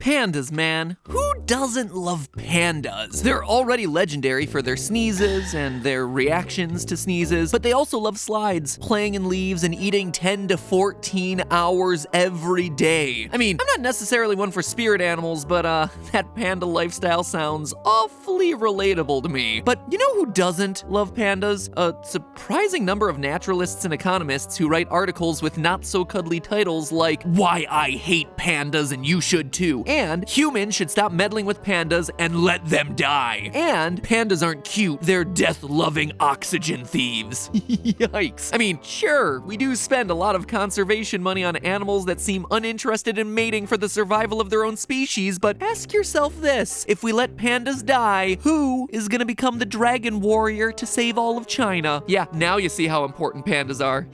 Pandas, man. Who doesn't love pandas? They're already legendary for their sneezes and their reactions to sneezes, but they also love slides, playing in leaves, and eating 10 to 14 hours every day. I mean, I'm not necessarily one for spirit animals, but that panda lifestyle sounds awfully relatable to me. But you know who doesn't love pandas? A surprising number of naturalists and economists who write articles with not-so-cuddly titles like, "Why I Hate Pandas and You Should Too," and "Humans Should Stop Meddling with Pandas and Let Them Die," and "Pandas aren't cute, they're death-loving oxygen thieves." Yikes. I mean, sure, we do spend a lot of conservation money on animals that seem uninterested in mating for the survival of their own species, but ask yourself this: if we let pandas die, who is gonna become the dragon warrior to save all of China? Yeah, now you see how important pandas are.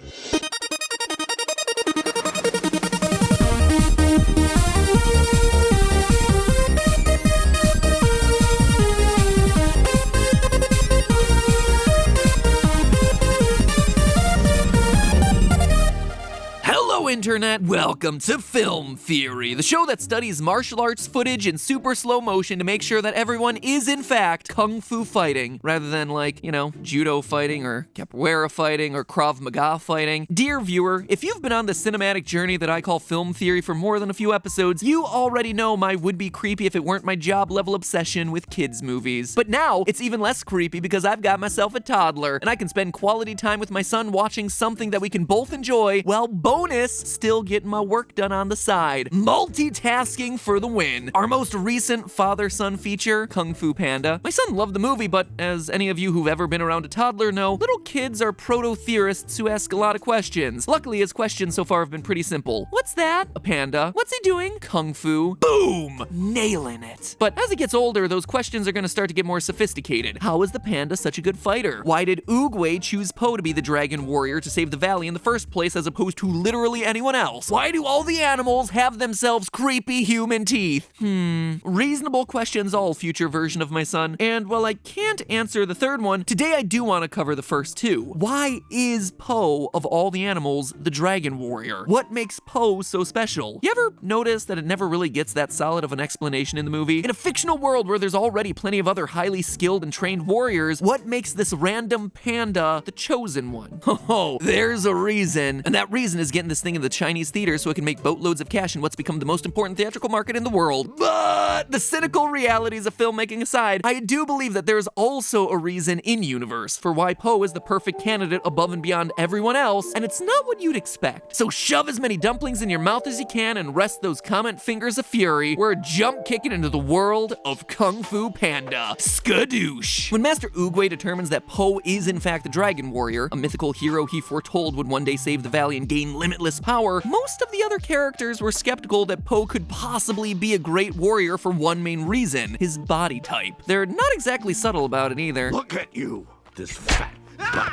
Internet, welcome to Film Theory, the show that studies martial arts footage in super slow motion to make sure that everyone is in fact kung fu fighting, rather than like, you know, judo fighting or capoeira fighting or Krav Maga fighting. Dear viewer, if you've been on the cinematic journey that I call Film Theory for more than a few episodes, you already know my would-be creepy if it weren't my job level obsession with kids movies. But now, it's even less creepy because I've got myself a toddler, and I can spend quality time with my son watching something that we can both enjoy, while bonus, still getting my work done on the side. Multitasking for the win. Our most recent father-son feature, Kung Fu Panda. My son loved the movie, but as any of you who've ever been around a toddler know, little kids are proto-theorists who ask a lot of questions. Luckily, his questions so far have been pretty simple. What's that? A panda. What's he doing? Kung Fu. Boom! Nailing it. But as he gets older, those questions are gonna start to get more sophisticated. How is the panda such a good fighter? Why did Oogway choose Po to be the dragon warrior to save the valley in the first place as opposed to literally anyone else? Why do all the animals have themselves creepy human teeth? Reasonable questions all, future version of my son. And while I can't answer the third one, today I do want to cover the first two. Why is Po, of all the animals, the dragon warrior? What makes Po so special? You ever notice that it never really gets that solid of an explanation in the movie? In a fictional world where there's already plenty of other highly skilled and trained warriors, what makes this random panda the chosen one? Oh, there's a reason. And that reason is getting this thing in the Chinese theater so it can make boatloads of cash in what's become the most important theatrical market in the world. But the cynical realities of filmmaking aside, I do believe that there's also a reason in-universe for why Po is the perfect candidate above and beyond everyone else, and it's not what you'd expect. So shove as many dumplings in your mouth as you can and rest those comment fingers of fury. We're jump kicking into the world of Kung Fu Panda. Skadoosh! When Master Oogway determines that Po is in fact the dragon warrior, a mythical hero he foretold would one day save the valley and gain limitless power, most of the other characters were skeptical that Po could possibly be a great warrior for one main reason: his body type. They're not exactly subtle about it either. Look at you, this fat butt,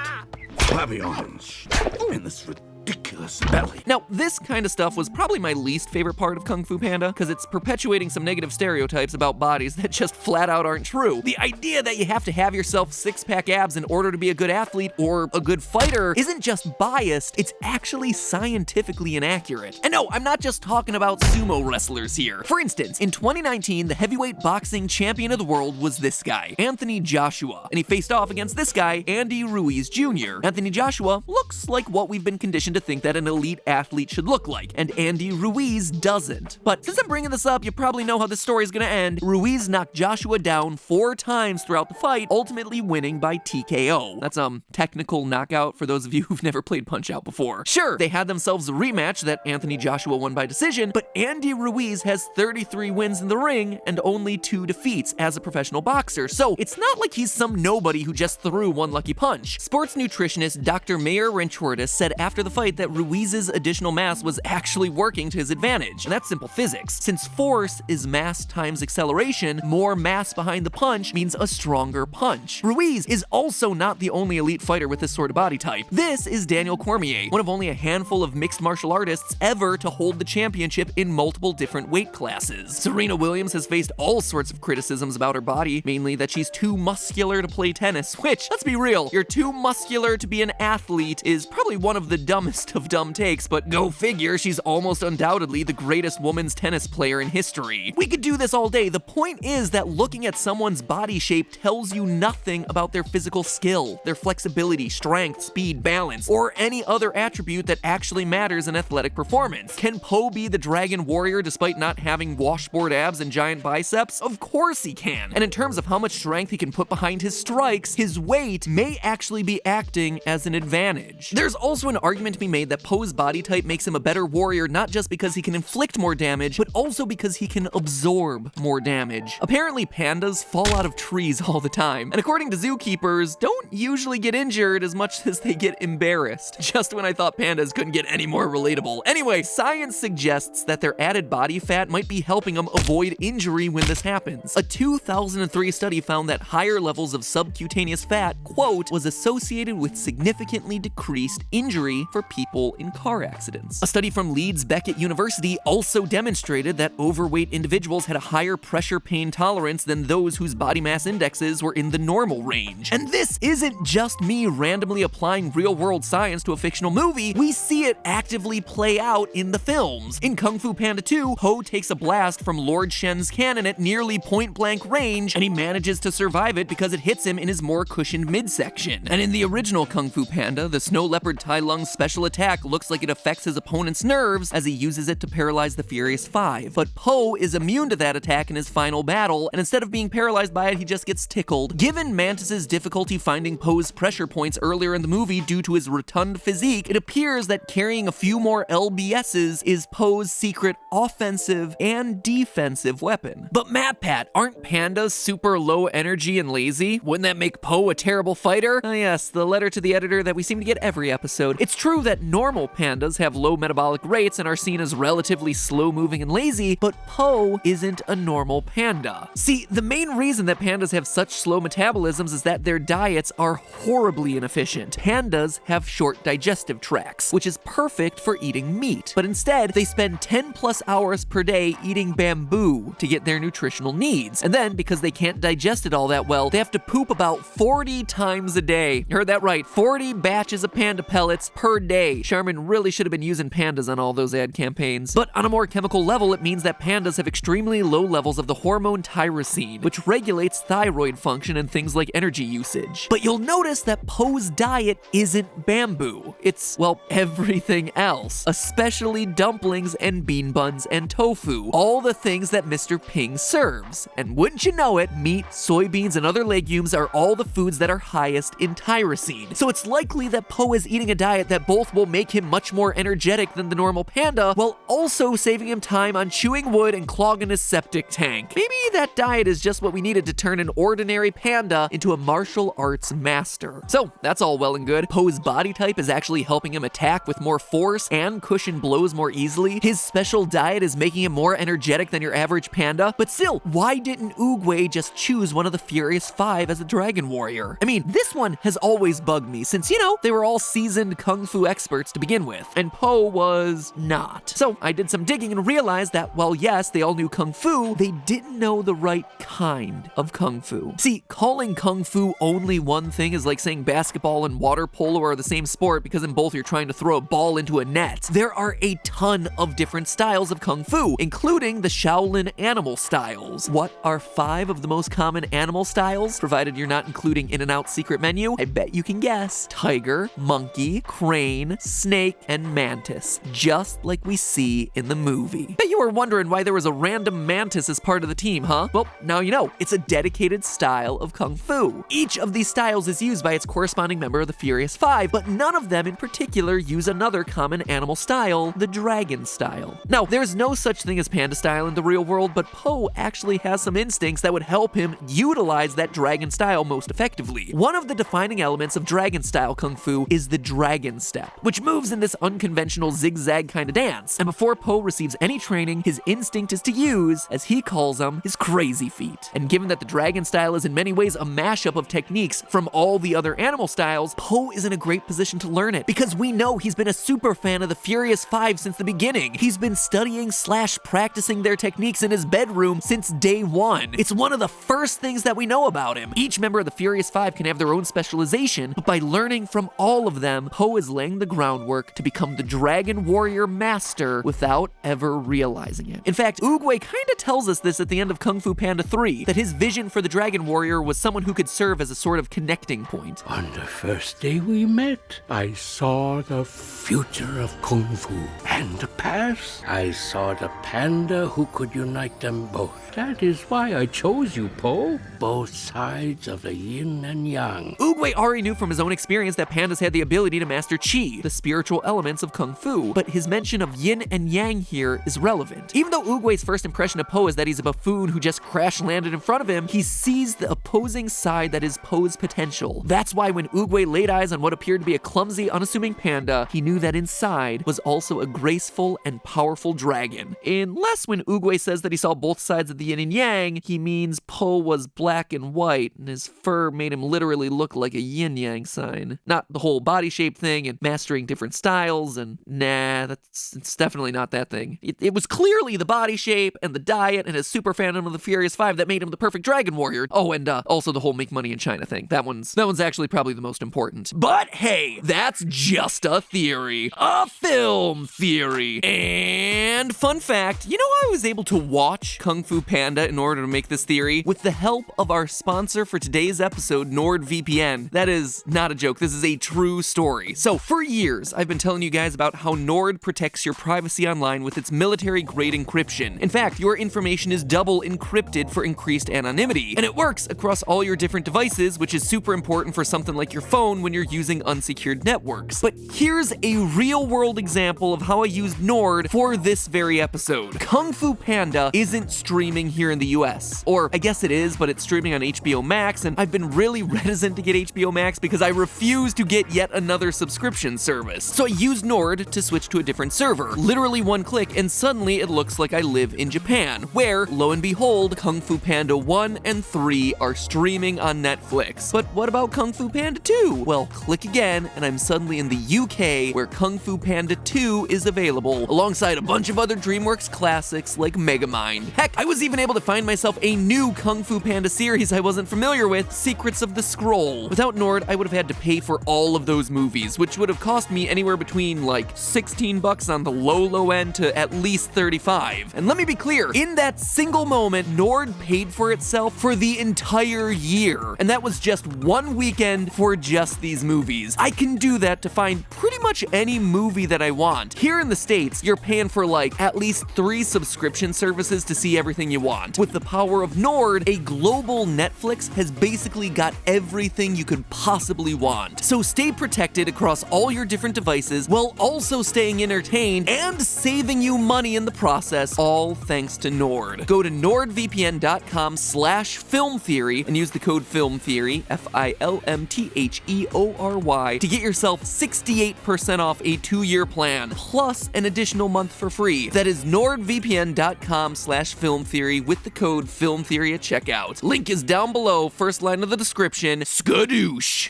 flabby arms, and this ridiculous belly. Now, this kind of stuff was probably my least favorite part of Kung Fu Panda, because it's perpetuating some negative stereotypes about bodies that just flat out aren't true. The idea that you have to have yourself six-pack abs in order to be a good athlete or a good fighter isn't just biased, it's actually scientifically inaccurate. And no, I'm not just talking about sumo wrestlers here. For instance, in 2019, the heavyweight boxing champion of the world was this guy, Anthony Joshua, and he faced off against this guy, Andy Ruiz Jr. Anthony Joshua looks like what we've been conditioned to think that an elite athlete should look like, and Andy Ruiz doesn't. But since I'm bringing this up, you probably know how this story is gonna end. Ruiz knocked Joshua down 4 times throughout the fight, ultimately winning by TKO. That's technical knockout for those of you who've never played Punch-Out before. Sure, they had themselves a rematch that Anthony Joshua won by decision, but Andy Ruiz has 33 wins in the ring and only 2 defeats as a professional boxer, so it's not like he's some nobody who just threw one lucky punch. Sports nutritionist Dr. Mayer Renchortis said after the fight that Ruiz's additional mass was actually working to his advantage, and that's simple physics. Since force is mass times acceleration, more mass behind the punch means a stronger punch. Ruiz is also not the only elite fighter with this sort of body type. This is Daniel Cormier, one of only a handful of mixed martial artists ever to hold the championship in multiple different weight classes. Serena Williams has faced all sorts of criticisms about her body, mainly that she's too muscular to play tennis, which, let's be real, you're too muscular to be an athlete is probably one of the dumbest of of dumb takes, but go figure, she's almost undoubtedly the greatest women's tennis player in history. We could do this all day. The point is that looking at someone's body shape tells you nothing about their physical skill, their flexibility, strength, speed, balance, or any other attribute that actually matters in athletic performance. Can Po be the Dragon Warrior despite not having washboard abs and giant biceps? Of course he can. And in terms of how much strength he can put behind his strikes, his weight may actually be acting as an advantage. There's also an argument to be made that Po's body type makes him a better warrior not just because he can inflict more damage, but also because he can absorb more damage. Apparently pandas fall out of trees all the time, and according to zookeepers, don't usually get injured as much as they get embarrassed. Just when I thought pandas couldn't get any more relatable. Anyway, science suggests that their added body fat might be helping them avoid injury when this happens. A 2003 study found that higher levels of subcutaneous fat, quote, was associated with significantly decreased injury for people in car accidents. A study from Leeds Beckett University also demonstrated that overweight individuals had a higher pressure pain tolerance than those whose body mass indexes were in the normal range. And this isn't just me randomly applying real-world science to a fictional movie, we see it actively play out in the films. In Kung Fu Panda 2, Po takes a blast from Lord Shen's cannon at nearly point-blank range, and he manages to survive it because it hits him in his more cushioned midsection. And in the original Kung Fu Panda, the snow leopard Tai Lung's special attack looks like it affects his opponent's nerves as he uses it to paralyze the Furious Five. But Po is immune to that attack in his final battle, and instead of being paralyzed by it, he just gets tickled. Given Mantis's difficulty finding Po's pressure points earlier in the movie due to his rotund physique, it appears that carrying a few more LBSs is Po's secret offensive and defensive weapon. But Matpat, aren't pandas super low energy and lazy? Wouldn't that make Po a terrible fighter? Ah yes, the letter to the editor that we seem to get every episode. It's true that normal pandas have low metabolic rates and are seen as relatively slow-moving and lazy, but Po isn't a normal panda. See, the main reason that pandas have such slow metabolisms is that their diets are horribly inefficient. Pandas have short digestive tracts, which is perfect for eating meat, but instead they spend 10+ hours per day eating bamboo to get their nutritional needs. And then, because they can't digest it all that well, they have to poop about 40 times a day. You heard that right, 40 batches of panda pellets per day. Charmin really should have been using pandas on all those ad campaigns. But on a more chemical level, it means that pandas have extremely low levels of the hormone tyrosine, which regulates thyroid function and things like energy usage. But you'll notice that Po's diet isn't bamboo. It's, well, everything else, especially dumplings and bean buns and tofu, all the things that Mr. Ping serves. And wouldn't you know it, meat, soybeans, and other legumes are all the foods that are highest in tyrosine. So it's likely that Po is eating a diet that both will make him much more energetic than the normal panda, while also saving him time on chewing wood and clogging his septic tank. Maybe that diet is just what we needed to turn an ordinary panda into a martial arts master. So that's all well and good. Po's body type is actually helping him attack with more force and cushion blows more easily. His special diet is making him more energetic than your average panda. But still, why didn't Oogway just choose one of the Furious Five as a dragon warrior? I mean, this one has always bugged me since, you know, they were all seasoned kung fu experts to begin with, and Po was not. So I did some digging and realized that while yes, they all knew kung fu, they didn't know the right kind of kung fu. See, calling kung fu only one thing is like saying basketball and water polo are the same sport because in both you're trying to throw a ball into a net. There are a ton of different styles of kung fu, including the Shaolin animal styles. What are 5 of the most common animal styles, provided you're not including In-N-Out's secret menu? I bet you can guess. Tiger, monkey, crane, snake, and mantis, just like we see in the movie. Bet you were wondering why there was a random mantis as part of the team, huh? Well, now you know. It's a dedicated style of kung fu. Each of these styles is used by its corresponding member of the Furious Five, but none of them in particular use another common animal style, the dragon style. Now, there's no such thing as panda style in the real world, but Po actually has some instincts that would help him utilize that dragon style most effectively. One of the defining elements of dragon style kung fu is the dragon step, which moves in this unconventional zigzag kind of dance. And before Po receives any training, his instinct is to use, as he calls them, his crazy feet. And given that the dragon style is in many ways a mashup of techniques from all the other animal styles, Po is in a great position to learn it, because we know he's been a super fan of the Furious Five since the beginning. He's been studying / practicing their techniques in his bedroom since day one. It's one of the first things that we know about him. Each member of the Furious Five can have their own specialization, but by learning from all of them, Po is laying the groundwork groundwork to become the Dragon Warrior Master without ever realizing it. In fact, Oogway kinda tells us this at the end of Kung Fu Panda 3, that his vision for the Dragon Warrior was someone who could serve as a sort of connecting point. On the first day we met, I saw the future of Kung Fu. And the past, I saw the panda who could unite them both. That is why I chose you, Po. Both sides of the yin and yang. Oogway already knew from his own experience that pandas had the ability to master Qi, the spiritual elements of Kung Fu, but his mention of yin and yang here is relevant. Even though Oogway's first impression of Po is that he's a buffoon who just crash-landed in front of him, he sees the opposing side that is Po's potential. That's why when Oogway laid eyes on what appeared to be a clumsy, unassuming panda, he knew that inside was also a graceful and powerful dragon. Unless when Oogway says that he saw both sides of the yin and yang, he means Po was black and white, and his fur made him literally look like a yin-yang sign. Not the whole body shape thing and mastering different styles, and nah, it's definitely not that thing. It was clearly the body shape and the diet and his super fandom of the Furious Five that made him the perfect Dragon Warrior. Oh, and also the whole make money in China thing. That one's actually probably the most important. But hey, that's just a theory. A film theory. And fun fact, you know I was able to watch Kung Fu Panda in order to make this theory? With the help of our sponsor for today's episode, NordVPN. That is not a joke, this is a true story. So for years, I've been telling you guys about how Nord protects your privacy online with its military-grade encryption. In fact, your information is double encrypted for increased anonymity. And it works across all your different devices, which is super important for something like your phone when you're using unsecured networks. But here's a real-world example of how I used Nord for this very episode. Kung Fu Panda isn't streaming here in the US. Or I guess it is, but it's streaming on HBO Max, and I've been really reticent to get HBO Max because I refuse to get yet another subscription service. So I used Nord to switch to a different server. Literally one click, and suddenly it looks like I live in Japan, where, lo and behold, Kung Fu Panda 1 and 3 are streaming on Netflix. But what about Kung Fu Panda 2? Well, click again, and I'm suddenly in the UK, where Kung Fu Panda 2 is available, alongside a bunch of other Dreamworks classics like Megamind. Heck, I was even able to find myself a new Kung Fu Panda series I wasn't familiar with, Secrets of the Scroll. Without Nord, I would have had to pay for all of those movies, which would have cost me anywhere between like $16 on the low end to at least $35. And let me be clear, in that single moment, Nord paid for itself for the entire year. And that was just one weekend for just these movies. I can do that to find pretty much any movie that I want. Here in the States, you're paying for like at least 3 subscription services to see everything you want. With the power of Nord, a global Netflix has basically got everything you could possibly want. So stay protected across all your different devices while also staying entertained and saving you money in the process, all thanks to Nord. Go to nordvpn.com/filmtheory and use the code FILMTHEORY, FILMTHEORY, to get yourself 68% off a 2-year plan, plus an additional month for free. That is nordvpn.com/filmtheory with the code FILMTHEORY at checkout. Link is down below, first line of the description. Skadoosh!